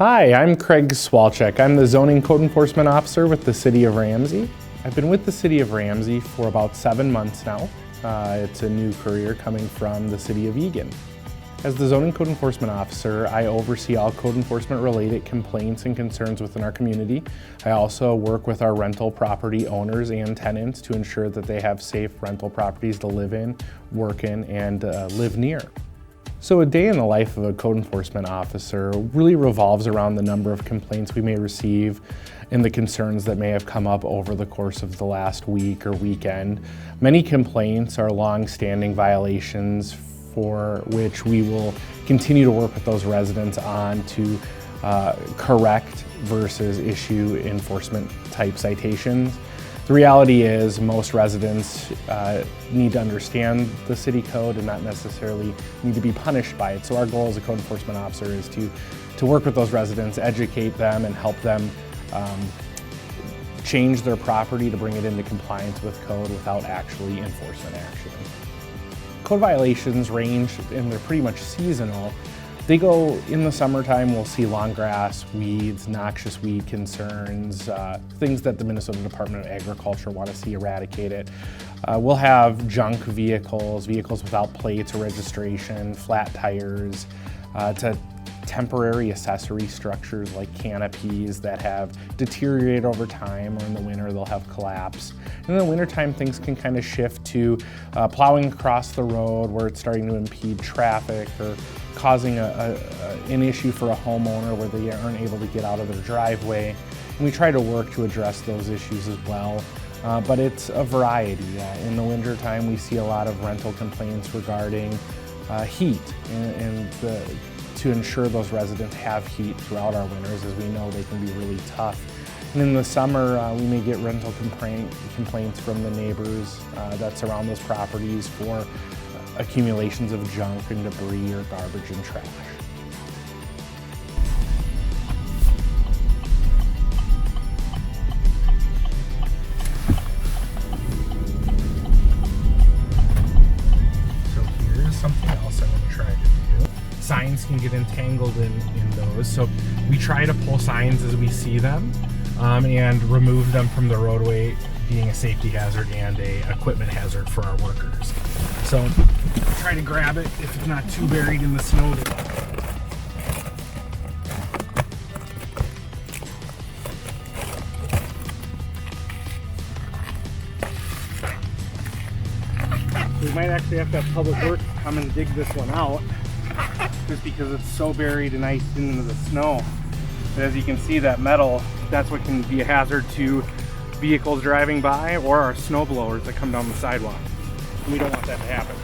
Hi, I'm Craig Swalchick. I'm the Zoning Code Enforcement Officer with the City of Ramsey. I've been with the City of Ramsey for about 7 months now. It's a new career coming from the City of Eagan. As the Zoning Code Enforcement Officer, I oversee all code enforcement related complaints and concerns within our community. I also work with our rental property owners and tenants to ensure that they have safe rental properties to live in, work in, and live near. So a day in the life of a code enforcement officer really revolves around the number of complaints we may receive and the concerns that may have come up over the course of the last week or weekend. Many complaints are long-standing violations for which we will continue to work with those residents on to correct versus issue enforcement type citations. The reality is most residents need to understand the city code and not necessarily need to be punished by it. So our goal as a code enforcement officer is to work with those residents, educate them, and help them change their property to bring it into compliance with code without actually enforcement action. Code violations range, and they're pretty much seasonal. They go in the summertime, we'll see long grass, weeds, noxious weed concerns, things that the Minnesota Department of Agriculture want to see eradicated. We'll have junk vehicles, vehicles without plates or registration, flat tires, to temporary accessory structures like canopies that have deteriorated over time, or in the winter they'll have collapsed. In the wintertime, things can kind of shift to plowing across the road where it's starting to impede traffic, or causing an issue for a homeowner where they aren't able to get out of their driveway. And we try to work to address those issues as well. But it's a variety. In the wintertime, we see a lot of rental complaints regarding heat and to ensure those residents have heat throughout our winters, as we know they can be really tough. And in the summer, we may get rental complaints from the neighbors that surround those properties for accumulations of junk and debris or garbage and trash. So here's something else I'm going to try to do. Signs can get entangled in those, so we try to pull signs as we see them and remove them from the roadway, being a safety hazard and a equipment hazard for our workers. So try to grab it if it's not too buried in the snow. We might actually have to have Public Works come and dig this one out, just because it's so buried and iced into the snow. But as you can see, that metal, that's what can be a hazard to vehicles driving by or our snow blowers that come down the sidewalk. We don't want that to happen.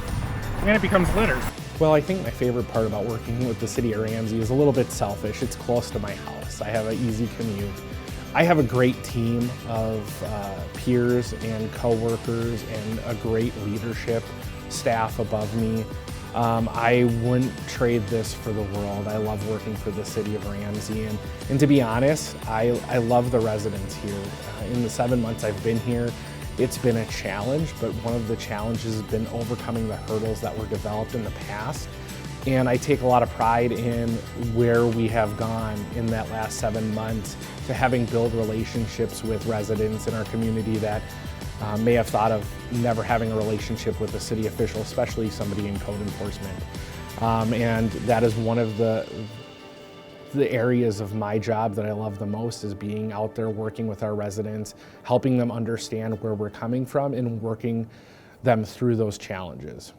And it becomes litter. Well, I think my favorite part about working with the City of Ramsey is a little bit selfish. It's close to my house. I have an easy commute. I have a great team of peers and co-workers and a great leadership staff above me. I wouldn't trade this for the world. I love working for the City of Ramsey, and to be honest, I love the residents here. In the 7 months I've been here, it's been a challenge, but one of the challenges has been overcoming the hurdles that were developed in the past. And I take a lot of pride in where we have gone in that last 7 months to having built relationships with residents in our community that may have thought of never having a relationship with a city official, especially somebody in code enforcement. And that is one of the areas of my job that I love the most, is being out there working with our residents, helping them understand where we're coming from and working them through those challenges.